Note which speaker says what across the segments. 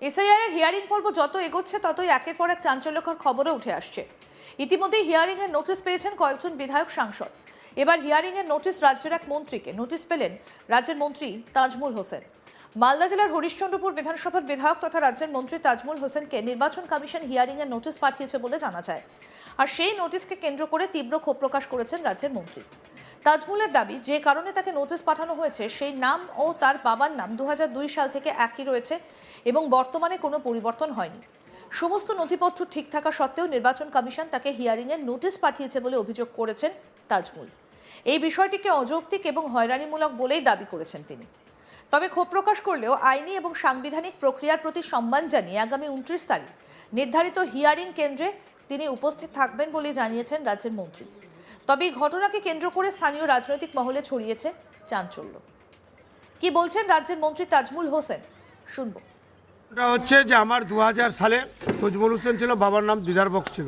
Speaker 1: SIR এর hearing পর্ব যত এগোচ্ছে ততই একের পর এক চাঞ্চল্যকর খবরও উঠে আসছে। ইতিমধ্যে হিয়ারিং এর নোটিশ পেয়েছেন কয়েকজন বিধায়ক সাংসদ। এবার হিয়ারিং এর নোটিশ রাজ্যের এক মন্ত্রীকে। নোটিশ পেলেন রাজ্যের মন্ত্রী তাজমুল হোসেন। মালদা জেলার হরিশ্চন্দ্রপুর বিধানসভার বিধায়ক তথা রাজ্যের মন্ত্রী তাজমুল হোসেনকে নির্বাচন কমিশন হিয়ারিং এর নোটিশ পাঠিয়েছে বলে জানা যায়। আর সেই নোটিশকে কেন্দ্র করে তীব্র ক্ষোভ প্রকাশ করেছেন রাজ্যের মন্ত্রী। তাজমুলের দাবি, যে কারণে তাকে নোটিশ পাঠানো হয়েছে সেই নাম ও তার বাবার নাম 2002 সাল থেকে একই রয়েছে এবং বর্তমানে কোনো পরিবর্তন হয়নি। সমস্ত নথিপত্র ঠিক থাকা সত্ত্বেও নির্বাচন কমিশন তাকে হিয়ারিংয়ের নোটিশ পাঠিয়েছে বলে অভিযোগ করেছেন তাজমুল। এই বিষয়টিকে অযৌক্তিক এবং হয়রানিমূলক বলেই দাবি করেছেন তিনি। তবে ক্ষোভ প্রকাশ করলেও আইনি এবং সাংবিধানিক প্রক্রিয়ার প্রতি সম্মান জানিয়ে আগামী 29 তারিখ নির্ধারিত হিয়ারিং কেন্দ্রে তিনি উপস্থিত থাকবেন বলে জানিয়েছেন রাজ্যের মন্ত্রী। তবে এই ঘটনাকে কেন্দ্র করে স্থানীয় রাজনৈতিক মহলে ছড়িয়েছে চাঞ্চল্য। কি বলছেন রাজ্যের মন্ত্রী তাজমুল হোসেন, শুনবো।
Speaker 2: এটা হচ্ছে যে আমার 2000 সালে তাজমুল হোসেন ছিল, বাবার নাম দিদার বক্স ছিল।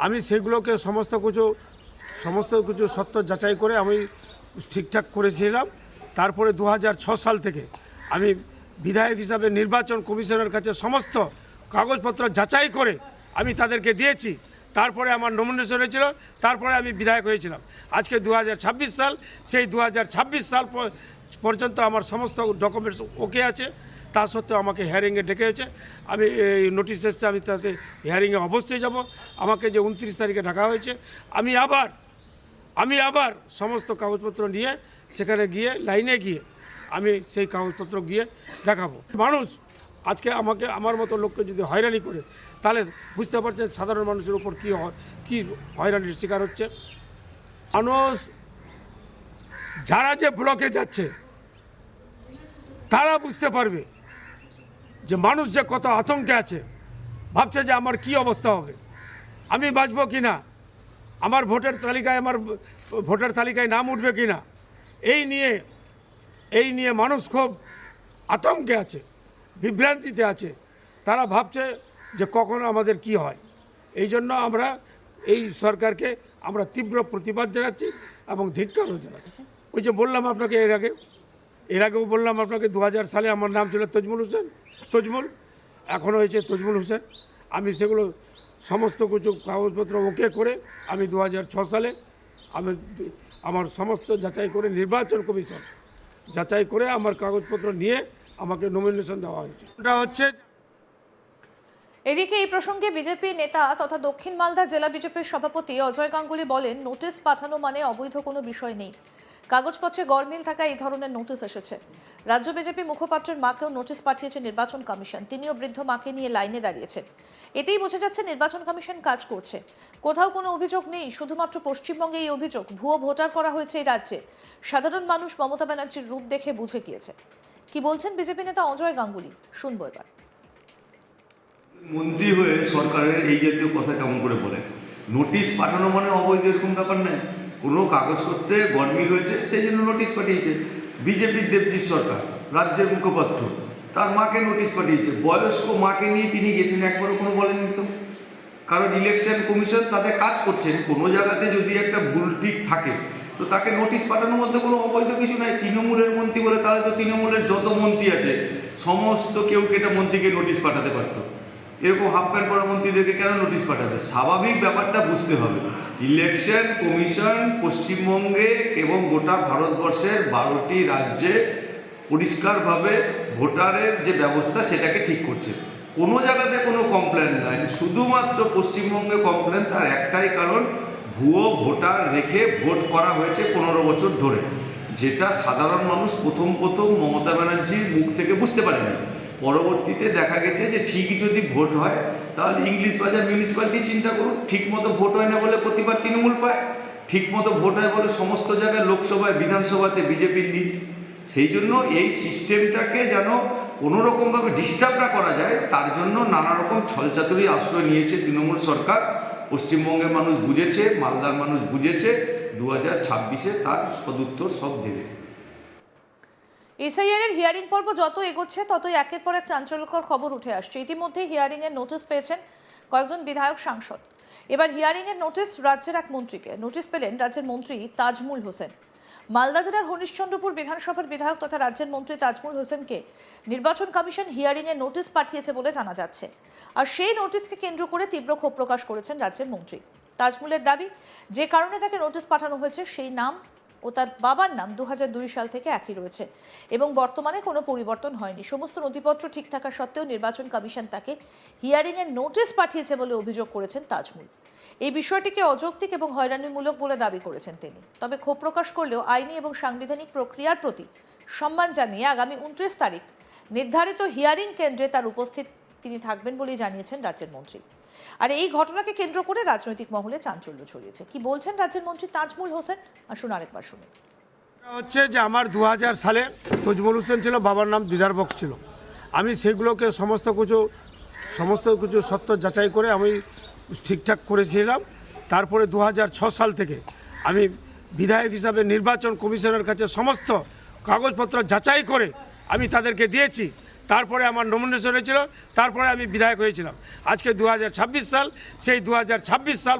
Speaker 2: আমি সেগুলোকে সমস্ত কিছু সত্য যাচাই করে আমি ঠিকঠাক করেছিলাম। তারপরে 2006 সাল থেকে আমি বিধায়ক হিসাবে নির্বাচন কমিশনের কাছে সমস্ত কাগজপত্র যাচাই করে আমি তাদেরকে দিয়েছি। তারপরে আমার নমিনেশন হয়েছিল, তারপরে আমি বিধায়ক হয়েছিলাম। আজকে 2026 সাল, সেই 2026 সাল পর্যন্ত আমার সমস্ত ডকুমেন্টস ওকে আছে। তা সত্ত্বেও আমাকে হিয়ারিংয়ে ডেকেছে। আমি এই নোটিশ এসছে, আমি তাতে হিয়ারিংয়ে অবশ্যই যাব। আমাকে যে 29 তারিখে ডাকা হয়েছে, আমি আবার সমস্ত কাগজপত্র নিয়ে সেখানে গিয়ে লাইনে গিয়ে আমি সেই কাগজপত্র গিয়ে দেখাবো। মানুষ আজকে আমার মতো লোককে যদি হয়রানি করে, তাহলে বুঝতে পারছেন সাধারণ মানুষের উপর কী হয়রানির শিকার হচ্ছে। মানুষ যারা যে ব্লকে যাচ্ছে তারা বুঝতে পারবে যে মানুষ যে কত আতঙ্কে আছে, ভাবছে যে আমার কি অবস্থা হবে, আমি বাঁচব কি না, আমার ভোটার তালিকায় নাম উঠবে কি না। এই নিয়ে মানুষ খুব আতঙ্কে আছে, বিভ্রান্তিতে আছে। তারা ভাবছে যে কখন আমাদের কি হয়। এই জন্য আমরা এই সরকারকে আমরা তীব্র প্রতিবাদ জানাচ্ছি এবং ধিক্কারও জানাচ্ছি। ওই যে বললাম আপনাকে এর আগেও বললাম আপনাকে 2000 সালে আমার নাম ছিল তাজমুল, এখনও হয়েছে তাজমুল হোসেন। আমি সেগুলো সমস্ত কিছু কাগজপত্র ওকে করে আমি 2006 সালে আমার সমস্ত যাচাই করে নির্বাচন কমিশন যাচাই করে আমার কাগজপত্র নিয়ে আমাকে নমিনেশন দেওয়া হয়েছে। এটা হচ্ছে।
Speaker 1: এদিকে এই প্রসঙ্গে বিজেপি নেতা তথা দক্ষিণ মালদা জেলা বিজেপির সভাপতি অজয় গাঙ্গুলি বলেন, নোটিশ পাঠানো মানে অবৈধ কোনো বিষয় নেই। কাগজপত্রে গরমিল থাকা এই ধরনের নোটিশ এসেছে। রাজ্য বিজেপি মুখপাত্রের মাকেও নোটিশ পাঠিয়েছে নির্বাচন কমিশন। তিনিও বৃদ্ধ মাকে নিয়ে লাইনে দাঁড়িয়েছেন। এতেই বোঝা যাচ্ছে নির্বাচন কমিশন কাজ করছে। কোথাও কোনো অভিযোগ নেই, শুধুমাত্র পশ্চিমবঙ্গে এই অভিযোগ। ভুয়ো ভোটার করা হয়েছে এই রাজ্যে। সাধারণ মানুষ মমতা ব্যানার্জির রূপ দেখে বুঝে গিয়েছে। কি বলছেন বিজেপি নেতা অজয় গাঙ্গুলি, শুনবো এবার।
Speaker 3: মন্ত্রী হয়ে সরকারের এই জাতীয় কথা কেমন করে বলে? নোটিশ পাঠানো মানে অবৈধ এরকম ব্যাপার নেই। কোনো কাগজপত্রে গরমিল হয়েছে সেই জন্য নোটিশ পাঠিয়েছে। বিজেপির দেবজিৎ সরকার রাজ্যের মুখপাত্র, তার মাকে নোটিশ পাঠিয়েছে। বয়স্ক মাকে নিয়ে তিনি গেছেন, একবারও কোনো বলেননি তো। কারণ ইলেকশন কমিশন তাদের কাজ করছেন, কোনো জায়গাতে যদি একটা ভুল ঠিক থাকে তো তাকে নোটিশ পাঠানোর মধ্যে কোনো অবৈধ কিছু নাই। তৃণমূলের মন্ত্রী বলে তাহলে তো তৃণমূলের যত মন্ত্রী আছে সমস্ত কেউ কেটে মন্ত্রীকে নোটিশ পাঠাতে পারতো। এরকম হাফ প্যান্ট পরা মন্ত্রীদেরকে কেন নোটিশ পাঠাবে? স্বাভাবিক ব্যাপারটা বুঝতে হবে। ইলেকশন কমিশন পশ্চিমবঙ্গে এবং গোটা ভারতবর্ষের 12টি রাজ্যে পরিষ্কারভাবে ভোটারের যে ব্যবস্থা সেটাকে ঠিক করছে। কোনো জায়গাতে কোনো কমপ্লেন নাই, শুধুমাত্র পশ্চিমবঙ্গে কমপ্লেন। তার একটাই কারণ, ভুয়ো ভোটার রেখে ভোট করা হয়েছে 15 বছর ধরে, যেটা সাধারণ মানুষ প্রথম মমতা ব্যানার্জির মুখ থেকে বুঝতে পারেনি। পরবর্তীতে দেখা গেছে যে ঠিক যদি ভোট হয় তাহলে ইংলিশ বাজার মিউনিসিপ্যালিটি চিন্তা করুন, ঠিক মতো ভোট হয় না বলে প্রতিবার তৃণমূল পায়, ঠিক মতো ভোট হয় বলে সমস্ত জায়গায় লোকসভায় বিধানসভাতে বিজেপির লিড। সেই জন্য এই সিস্টেমটাকে যেন কোনো রকমভাবে ডিস্টার্ব না করা যায়, তার জন্য নানা রকম ছলচাতুরি আশ্রয় নিয়েছে তৃণমূল সরকার। পশ্চিমবঙ্গের মানুষ বুঝেছে, মালদার মানুষ বুঝেছে, 2026-এ তার সদুত্তর সব দেবে।
Speaker 1: এসআইআর এর হিয়ারিং পর্ব যত এগোচ্ছে ততই একের পর এক চাঞ্চল্যকর খবর উঠে আসছে। ইতিমধ্যে হিয়ারিং এর নোটিশ পেয়েছেন কয়েকজন বিধায়ক সাংসদ। এবার হিয়ারিং এর নোটিশ রাজ্যের এক মন্ত্রীকে। নোটিশ পেলেন রাজ্যের মন্ত্রী তাজমুল হোসেন। মালদা জেলার হরিশ্চন্দ্রপুর বিধানসভার বিধায়ক তথা রাজ্যের মন্ত্রী তাজমুল হোসেনকে নির্বাচন কমিশন হিয়ারিংয়ের নোটিশ পাঠিয়েছে বলে জানা যাচ্ছে। আর সেই নোটিশকে কেন্দ্র করে তীব্র ক্ষোভ প্রকাশ করেছেন রাজ্যের মন্ত্রী। তাজমুলের দাবি, যে কারণে তাকে নোটিশ পাঠানো হয়েছে সেই নাম ও তার বাবার নাম 2002 সাল থেকে একই রয়েছে এবং বর্তমানে কোনো পরিবর্তন হয়নি। সমস্ত নথিপত্র ঠিক থাকা সত্ত্বেও নির্বাচন কমিশন তাকে হিয়ারিংয়ের নোটিশ পাঠিয়েছে বলে অভিযোগ করেছেন তাজমুল। এই বিষয়টিকে অযৌক্তিক এবং হয়রানিমূলক বলে দাবি করেছেন তিনি। তবে ক্ষোভ প্রকাশ করলেও আইনি এবং সাংবিধানিক প্রক্রিয়ার প্রতি সম্মান জানিয়ে আগামী 29 তারিখ নির্ধারিত হিয়ারিং কেন্দ্রে তার উপস্থিত তিনি থাকবেন বলেই জানিয়েছেন রাজ্যের মন্ত্রী। আর এই ঘটনাকে কেন্দ্র করে রাজনৈতিক মহলে চাঞ্চল্য ছড়িয়েছে। কি বলছেন রাজ্যের মন্ত্রী তাজমুল হোসেন, আসুন আরেকবার শুনুন।
Speaker 2: হচ্ছে যে আমার 2000 সালে তজমুল হোসেন ছিল, বাবার নাম দিদার বক্স ছিল। আমি সেগুলোকে সমস্ত কিছু সত্য যাচাই করে আমি ঠিকঠাক করেছিলাম। তারপরে 2006 সাল থেকে আমি বিধায়ক হিসাবে নির্বাচন কমিশনের কাছে সমস্ত কাগজপত্র যাচাই করে আমি তাদেরকে দিয়েছি। তারপরে আমার নমিনেশন হয়েছিল, তারপরে আমি বিধায়ক হয়েছিলাম। আজকে 2026 সাল, সেই 2026 সাল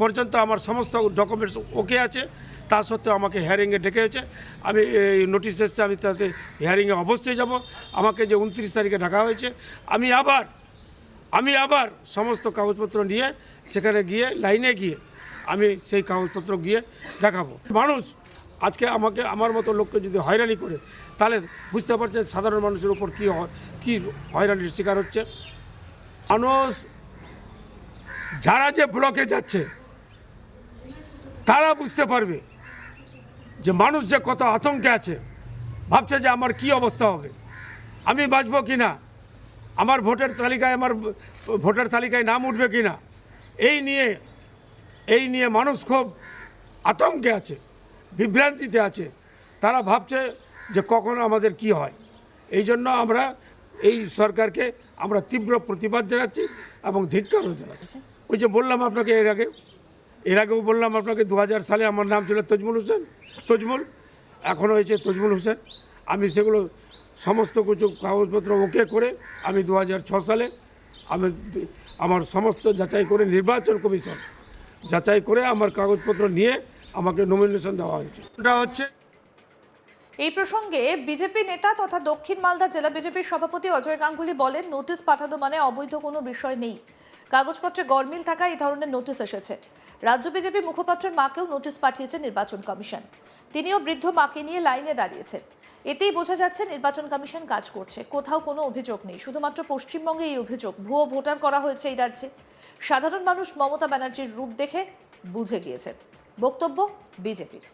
Speaker 2: পর্যন্ত আমার সমস্ত ডকুমেন্টস ওকে আছে। তা সত্ত্বেও আমাকে হিয়ারিংয়ে ডেকে হয়েছে। আমি এই নোটিশ এসেছে, আমি তাতে হিয়ারিংয়ে অবশ্যই যাব। আমাকে যে 29 তারিখে ডাকা হয়েছে, আমি আবার সমস্ত কাগজপত্র নিয়ে সেখানে গিয়ে লাইনে গিয়ে আমি সেই কাগজপত্র গিয়ে দেখাবো। মানুষ আজকে আমাকে, আমার মতো লোককে যদি হয়রানি করে, তাহলে বুঝতে পারছেন সাধারণ মানুষের উপর কী হয়রানির শিকার হচ্ছে। মানুষ যারা যে ব্লকে যাচ্ছে তারা বুঝতে পারবে যে মানুষ যে কত আতঙ্কে আছে, ভাবছে যে আমার কি অবস্থা হবে, আমি বাঁচবো কি না, আমার ভোটার তালিকায় নাম উঠবে কি না। এই নিয়ে মানুষ খুব আতঙ্কে আছে, বিভ্রান্তিতে আছে। তারা ভাবছে যে কখন আমাদের কি হয়। এই জন্য আমরা এই সরকারকে আমরা তীব্র প্রতিবাদ জানাচ্ছি এবং ধিক্কারও জানাচ্ছি। ওই যে বললাম আপনাকে এর আগেও বললাম আপনাকে, 2000 সালে আমার নাম ছিল তজমুল, এখন হয়েছে তজমুল হোসেন। আমি সেগুলো সমস্ত কিছু কাগজপত্র ওকে করে আমি 2006 সালে আমার সমস্ত যাচাই করে নির্বাচন কমিশন যাচাই করে আমার কাগজপত্র নিয়ে আমাকে নমিনেশন দেওয়া হয়েছে। এটা হচ্ছে
Speaker 1: এই প্রসঙ্গে বিজেপি নেতা তথা দক্ষিণ মালদা জেলা বিজেপির সভাপতি অজয় গাঙ্গুলি বলেন, নোটিশ পাঠানো মানে অবৈধ কোনো বিষয় নেই। কাগজপত্রে গরমিল থাকা এই ধরনের নোটিশ এসেছে। রাজ্য বিজেপি মুখপাত্রের মাকেও নোটিশ পাঠিয়েছে নির্বাচন কমিশন। তিনিও বৃদ্ধ মাকে নিয়ে লাইনে দাঁড়িয়েছেন। এতেই বোঝা যাচ্ছে নির্বাচন কমিশন কাজ করছে। কোথাও কোনো অভিযোগ নেই, শুধুমাত্র পশ্চিমবঙ্গে এই অভিযোগ। ভুয়ো ভোটার করা হয়েছে এই রাজ্যে। সাধারণ মানুষ মমতা ব্যানার্জির রূপ দেখে বুঝে গিয়েছেন। বক্তব্য বিজেপির।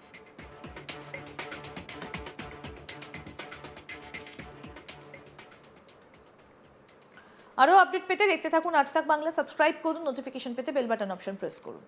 Speaker 1: আরও আপডেট পেতে দেখতে থাকুন আজ তাক বাংলা। সাবস্ক্রাইব করুন, নোটিফিকেশন পেতে বেল বাটন অপশন প্রেস করুন।